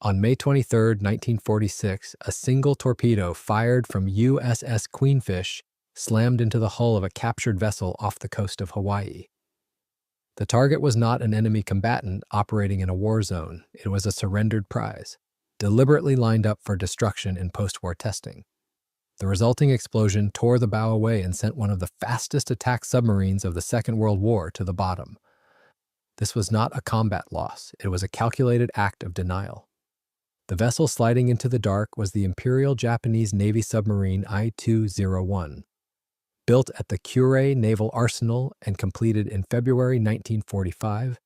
On May 23, 1946, a single torpedo fired from USS Queenfish slammed into the hull of a captured vessel off the coast of Hawaii. The target was not an enemy combatant operating in a war zone. It was a surrendered prize, deliberately lined up for destruction in post-war testing. The resulting explosion tore the bow away and sent one of the fastest attack submarines of the Second World War to the bottom. This was not a combat loss. It was a calculated act of denial. The vessel sliding into the dark was the Imperial Japanese Navy submarine I-201. Built at the Kure Naval Arsenal and completed in February 1945,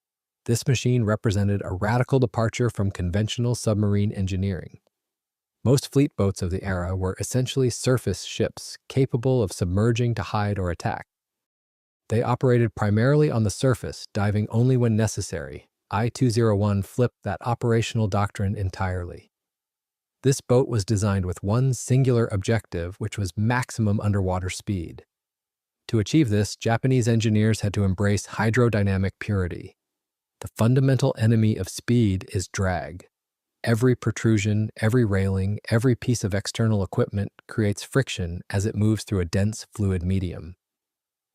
this machine represented a radical departure from conventional submarine engineering. Most fleet boats of the era were essentially surface ships capable of submerging to hide or attack. They operated primarily on the surface, diving only when necessary. I-201 flipped that operational doctrine entirely. This boat was designed with one singular objective, which was maximum underwater speed. To achieve this, Japanese engineers had to embrace hydrodynamic purity. The fundamental enemy of speed is drag. Every protrusion, every railing, every piece of external equipment creates friction as it moves through a dense fluid medium.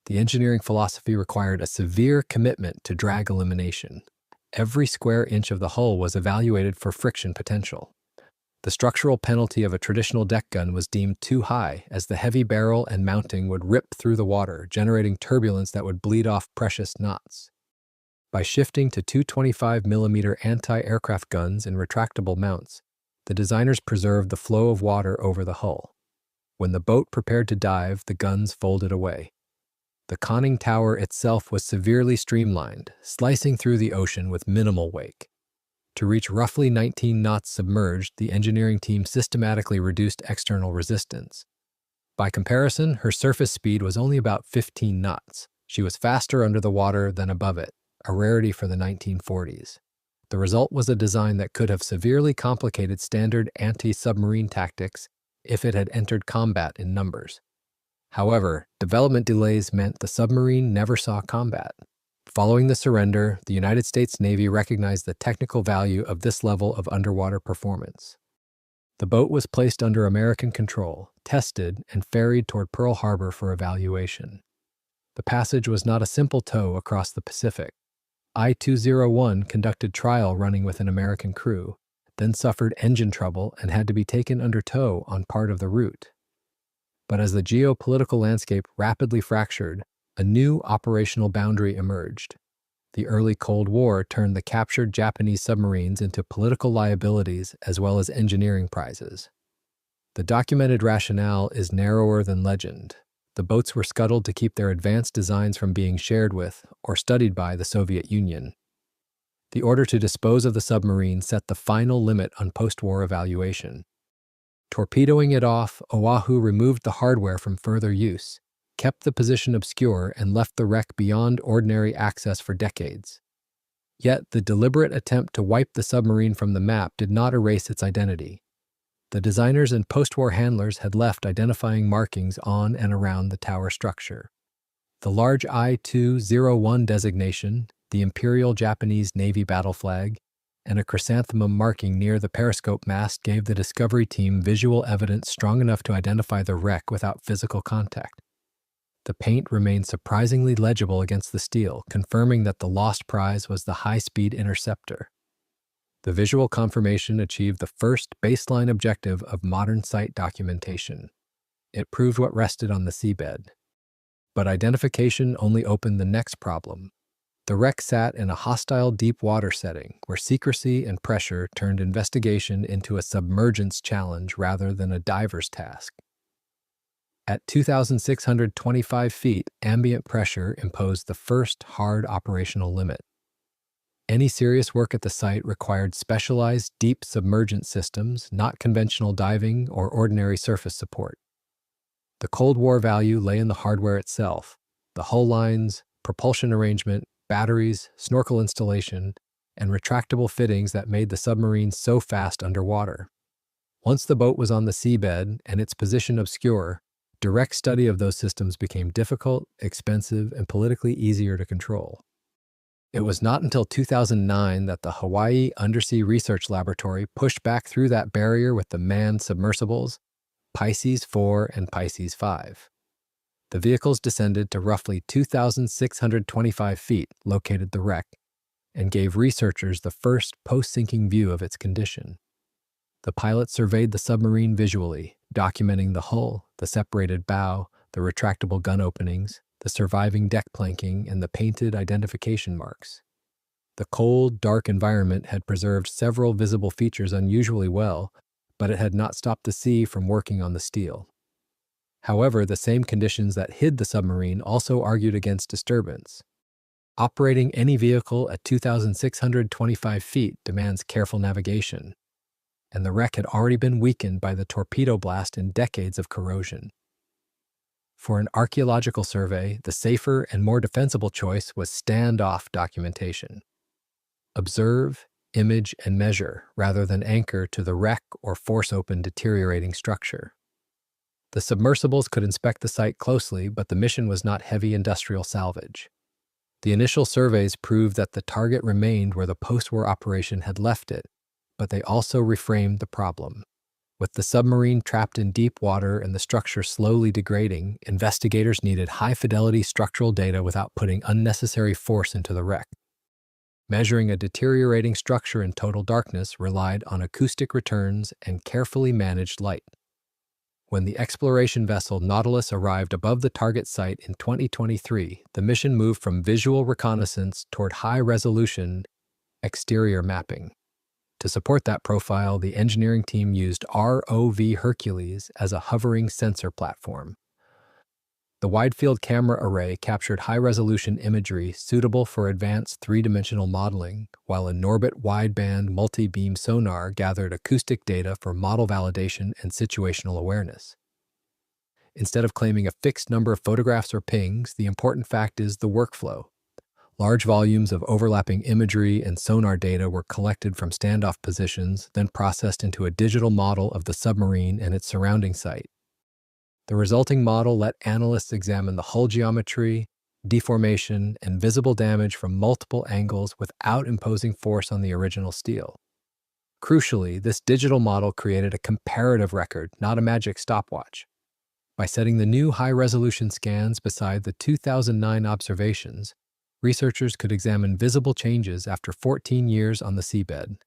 The engineering philosophy required a severe commitment to drag elimination. Every square inch of the hull was evaluated for friction potential. The structural penalty of a traditional deck gun was deemed too high, as the heavy barrel and mounting would rip through the water, generating turbulence that would bleed off precious knots. By shifting to 225mm anti-aircraft guns and retractable mounts, the designers preserved the flow of water over the hull. When the boat prepared to dive, the guns folded away. The conning tower itself was severely streamlined, slicing through the ocean with minimal wake. To reach roughly 19 knots submerged, the engineering team systematically reduced external resistance. By comparison, her surface speed was only about 15 knots. She was faster under the water than above it, a rarity for the 1940s. The result was a design that could have severely complicated standard anti-submarine tactics if it had entered combat in numbers. However, development delays meant the submarine never saw combat. Following the surrender, the United States Navy recognized the technical value of this level of underwater performance. The boat was placed under American control, tested, and ferried toward Pearl Harbor for evaluation. The passage was not a simple tow across the Pacific. I-201 conducted trial running with an American crew, then suffered engine trouble and had to be taken under tow on part of the route. But as the geopolitical landscape rapidly fractured, a new operational boundary emerged. The early Cold War turned the captured Japanese submarines into political liabilities as well as engineering prizes. The documented rationale is narrower than legend. The boats were scuttled to keep their advanced designs from being shared with or studied by the Soviet Union. The order to dispose of the submarine set the final limit on post-war evaluation. Torpedoing it off, Oahu removed the hardware from further use, kept the position obscure, and left the wreck beyond ordinary access for decades. Yet the deliberate attempt to wipe the submarine from the map did not erase its identity. The designers and post-war handlers had left identifying markings on and around the tower structure. The large I-201 designation, the Imperial Japanese Navy battle flag, and a chrysanthemum marking near the periscope mast gave the discovery team visual evidence strong enough to identify the wreck without physical contact. The paint remained surprisingly legible against the steel, confirming that the lost prize was the high-speed interceptor. The visual confirmation achieved the first baseline objective of modern site documentation. It proved what rested on the seabed. But identification only opened the next problem. The wreck sat in a hostile deep water setting where secrecy and pressure turned investigation into a submergence challenge rather than a diver's task. At 2,625 feet, ambient pressure imposed the first hard operational limit. Any serious work at the site required specialized deep submergence systems, not conventional diving or ordinary surface support. The Cold War value lay in the hardware itself, the hull lines, propulsion arrangement, batteries, snorkel installation, and retractable fittings that made the submarine so fast underwater. Once the boat was on the seabed and its position obscure, direct study of those systems became difficult, expensive, and politically easier to control. It was not until 2009 that the Hawaii Undersea Research Laboratory pushed back through that barrier with the manned submersibles, Pisces 4 and Pisces 5. The vehicles descended to roughly 2,625 feet, located the wreck, and gave researchers the first post-sinking view of its condition. The pilots surveyed the submarine visually, documenting the hull, the separated bow, the retractable gun openings, the surviving deck planking, and the painted identification marks. The cold, dark environment had preserved several visible features unusually well, but it had not stopped the sea from working on the steel. However, the same conditions that hid the submarine also argued against disturbance. Operating any vehicle at 2,625 feet demands careful navigation, and the wreck had already been weakened by the torpedo blast and decades of corrosion. For an archaeological survey, the safer and more defensible choice was standoff documentation. Observe, image, and measure rather than anchor to the wreck or force open deteriorating structure. The submersibles could inspect the site closely, but the mission was not heavy industrial salvage. The initial surveys proved that the target remained where the postwar operation had left it, but they also reframed the problem. With the submarine trapped in deep water and the structure slowly degrading, investigators needed high-fidelity structural data without putting unnecessary force into the wreck. Measuring a deteriorating structure in total darkness relied on acoustic returns and carefully managed light. When the exploration vessel Nautilus arrived above the target site in 2023, the mission moved from visual reconnaissance toward high-resolution exterior mapping. To support that profile, the engineering team used ROV Hercules as a hovering sensor platform. The wide-field camera array captured high-resolution imagery suitable for advanced three-dimensional modeling, while a Norbit wideband multi-beam sonar gathered acoustic data for model validation and situational awareness. Instead of claiming a fixed number of photographs or pings, the important fact is the workflow. Large volumes of overlapping imagery and sonar data were collected from standoff positions, then processed into a digital model of the submarine and its surrounding site. The resulting model let analysts examine the hull geometry, deformation, and visible damage from multiple angles without imposing force on the original steel. Crucially, this digital model created a comparative record, not a magic stopwatch. By setting the new high-resolution scans beside the 2009 observations, researchers could examine visible changes after 14 years on the seabed.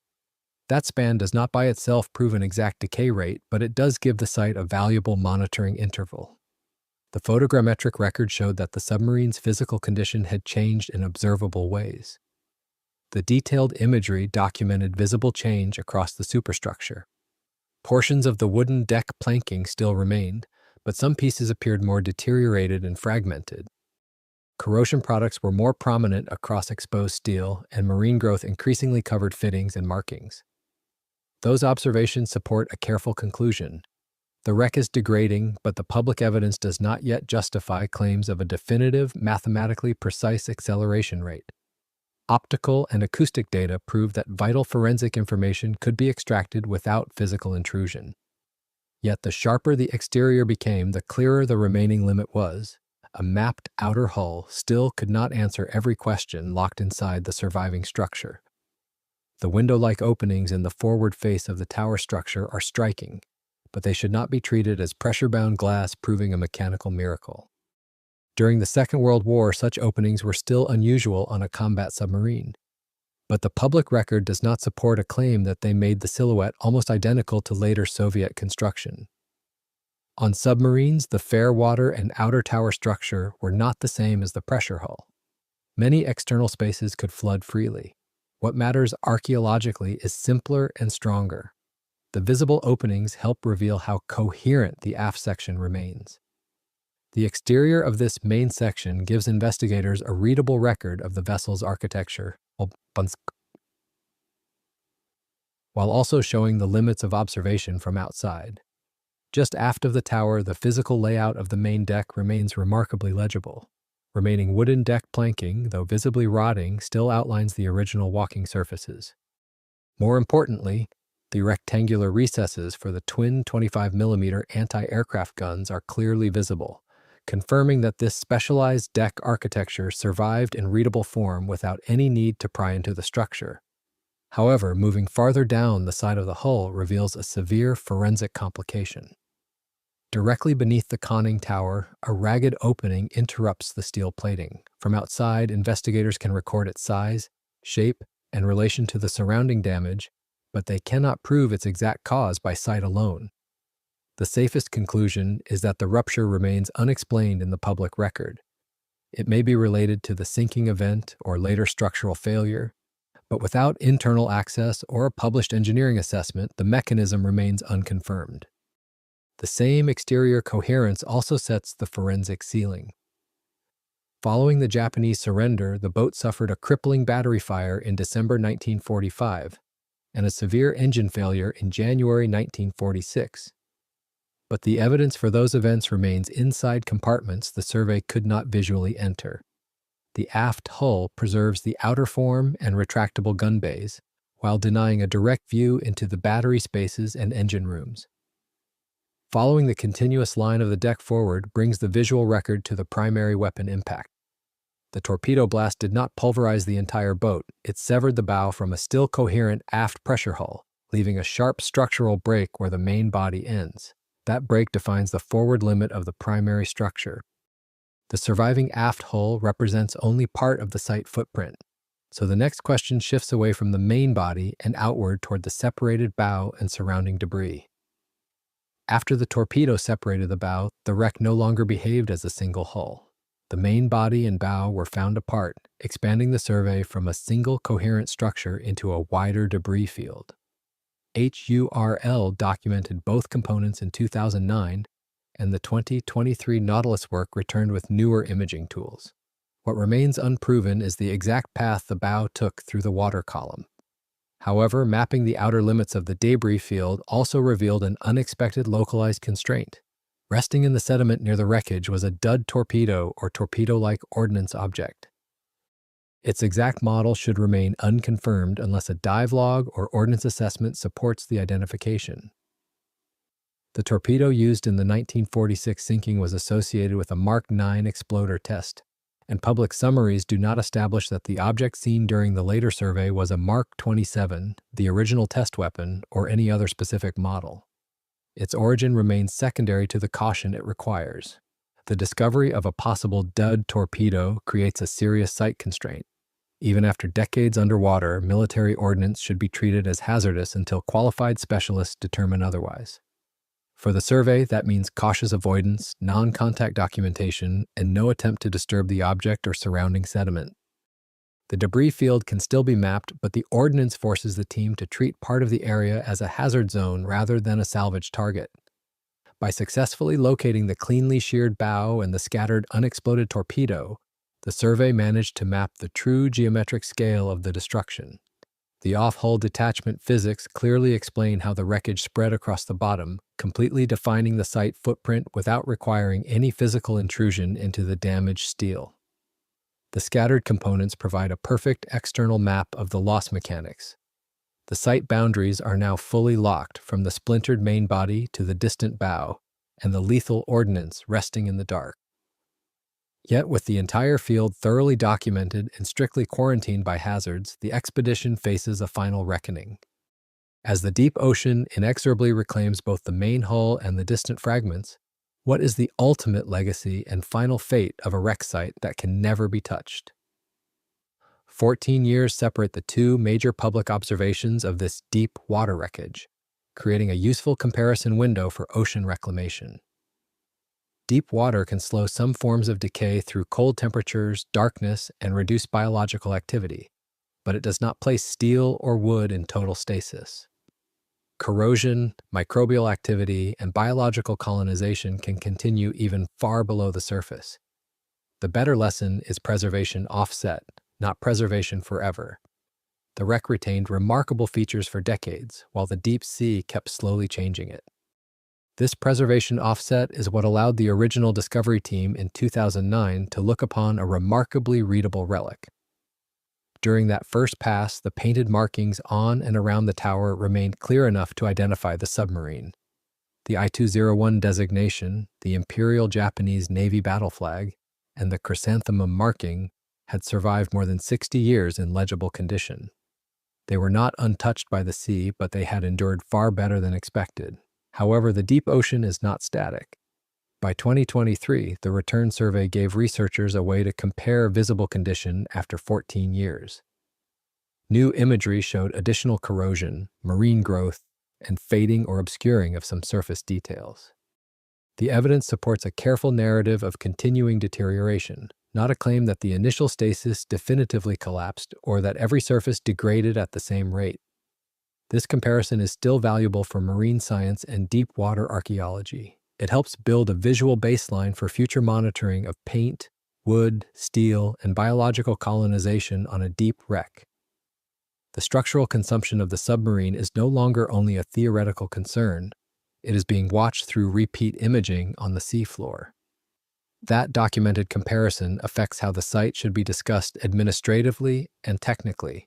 That span does not by itself prove an exact decay rate, but it does give the site a valuable monitoring interval. The photogrammetric record showed that the submarine's physical condition had changed in observable ways. The detailed imagery documented visible change across the superstructure. Portions of the wooden deck planking still remained, but some pieces appeared more deteriorated and fragmented. Corrosion products were more prominent across exposed steel, and marine growth increasingly covered fittings and markings. Those observations support a careful conclusion. The wreck is degrading, but the public evidence does not yet justify claims of a definitive, mathematically precise acceleration rate. Optical and acoustic data prove that vital forensic information could be extracted without physical intrusion. Yet the sharper the exterior became, the clearer the remaining limit was. A mapped outer hull still could not answer every question locked inside the surviving structure. The window-like openings in the forward face of the tower structure are striking, but they should not be treated as pressure-bound glass proving a mechanical miracle. During the Second World War, such openings were still unusual on a combat submarine, but the public record does not support a claim that they made the silhouette almost identical to later Soviet construction. On submarines, the fairwater and outer tower structure were not the same as the pressure hull. Many external spaces could flood freely. What matters archaeologically is simpler and stronger. The visible openings help reveal how coherent the aft section remains. The exterior of this main section gives investigators a readable record of the vessel's architecture, while also showing the limits of observation from outside. Just aft of the tower, the physical layout of the main deck remains remarkably legible. Remaining wooden deck planking, though visibly rotting, still outlines the original walking surfaces. More importantly, the rectangular recesses for the twin 25mm anti-aircraft guns are clearly visible, confirming that this specialized deck architecture survived in readable form without any need to pry into the structure. However, moving farther down the side of the hull reveals a severe forensic complication. Directly beneath the conning tower, a ragged opening interrupts the steel plating. From outside, investigators can record its size, shape, and relation to the surrounding damage, but they cannot prove its exact cause by sight alone. The safest conclusion is that the rupture remains unexplained in the public record. It may be related to the sinking event or later structural failure, but without internal access or a published engineering assessment, the mechanism remains unconfirmed. The same exterior coherence also sets the forensic ceiling. Following the Japanese surrender, the boat suffered a crippling battery fire in December 1945 and a severe engine failure in January 1946. But the evidence for those events remains inside compartments the survey could not visually enter. The aft hull preserves the outer form and retractable gun bays, while denying a direct view into the battery spaces and engine rooms. Following the continuous line of the deck forward brings the visual record to the primary weapon impact. The torpedo blast did not pulverize the entire boat. It severed the bow from a still coherent aft pressure hull, leaving a sharp structural break where the main body ends. That break defines the forward limit of the primary structure. The surviving aft hull represents only part of the site footprint, so the next question shifts away from the main body and outward toward the separated bow and surrounding debris. After the torpedo separated the bow, the wreck no longer behaved as a single hull. The main body and bow were found apart, expanding the survey from a single coherent structure into a wider debris field. HURL documented both components in 2009, and the 2023 Nautilus work returned with newer imaging tools. What remains unproven is the exact path the bow took through the water column. However, mapping the outer limits of the debris field also revealed an unexpected localized constraint. Resting in the sediment near the wreckage was a dud torpedo or torpedo-like ordnance object. Its exact model should remain unconfirmed unless a dive log or ordnance assessment supports the identification. The torpedo used in the 1946 sinking was associated with a Mark IX exploder test, and public summaries do not establish that the object seen during the later survey was a Mark 27, the original test weapon, or any other specific model. Its origin remains secondary to the caution it requires. The discovery of a possible dud torpedo creates a serious site constraint. Even after decades underwater, military ordnance should be treated as hazardous until qualified specialists determine otherwise. For the survey, that means cautious avoidance, non-contact documentation, and no attempt to disturb the object or surrounding sediment. The debris field can still be mapped, but the ordnance forces the team to treat part of the area as a hazard zone rather than a salvage target. By successfully locating the cleanly sheared bow and the scattered unexploded torpedo, the survey managed to map the true geometric scale of the destruction. The off-hull detachment physics clearly explain how the wreckage spread across the bottom, completely defining the site footprint without requiring any physical intrusion into the damaged steel. The scattered components provide a perfect external map of the loss mechanics. The site boundaries are now fully locked from the splintered main body to the distant bow, and the lethal ordnance resting in the dark. Yet, with the entire field thoroughly documented and strictly quarantined by hazards, the expedition faces a final reckoning. As the deep ocean inexorably reclaims both the main hull and the distant fragments, what is the ultimate legacy and final fate of a wreck site that can never be touched? 14 years separate the two major public observations of this deep water wreckage, creating a useful comparison window for ocean reclamation. Deep water can slow some forms of decay through cold temperatures, darkness, and reduced biological activity, but it does not place steel or wood in total stasis. Corrosion, microbial activity, and biological colonization can continue even far below the surface. The better lesson is preservation offset, not preservation forever. The wreck retained remarkable features for decades, while the deep sea kept slowly changing it. This preservation offset is what allowed the original Discovery team in 2009 to look upon a remarkably readable relic. During that first pass, the painted markings on and around the tower remained clear enough to identify the submarine. The I-201 designation, the Imperial Japanese Navy battle flag, and the chrysanthemum marking had survived more than 60 years in legible condition. They were not untouched by the sea, but they had endured far better than expected. However, the deep ocean is not static. By 2023, the return survey gave researchers a way to compare visible condition after 14 years. New imagery showed additional corrosion, marine growth, and fading or obscuring of some surface details. The evidence supports a careful narrative of continuing deterioration, not a claim that the initial stasis definitively collapsed or that every surface degraded at the same rate. This comparison is still valuable for marine science and deep water archaeology. It helps build a visual baseline for future monitoring of paint, wood, steel, and biological colonization on a deep wreck. The structural consumption of the submarine is no longer only a theoretical concern. It is being watched through repeat imaging on the seafloor. That documented comparison affects how the site should be discussed administratively and technically.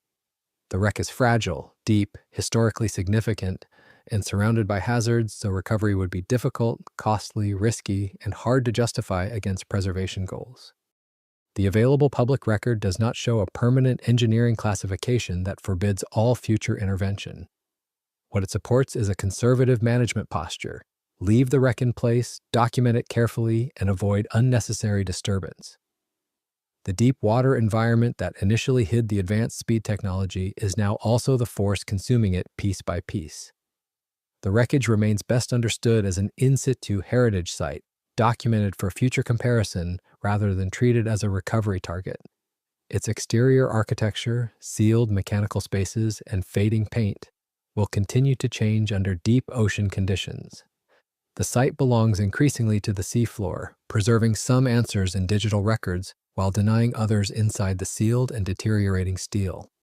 The wreck is fragile, deep, historically significant, and surrounded by hazards, so recovery would be difficult, costly, risky, and hard to justify against preservation goals. The available public record does not show a permanent engineering classification that forbids all future intervention. What it supports is a conservative management posture. Leave the wreck in place, document it carefully, and avoid unnecessary disturbance. The deep water environment that initially hid the advanced speed technology is now also the force consuming it piece by piece. The wreckage remains best understood as an in situ heritage site, documented for future comparison rather than treated as a recovery target. Its exterior architecture, sealed mechanical spaces, and fading paint will continue to change under deep ocean conditions. The site belongs increasingly to the seafloor, preserving some answers in digital records while denying others inside the sealed and deteriorating steel.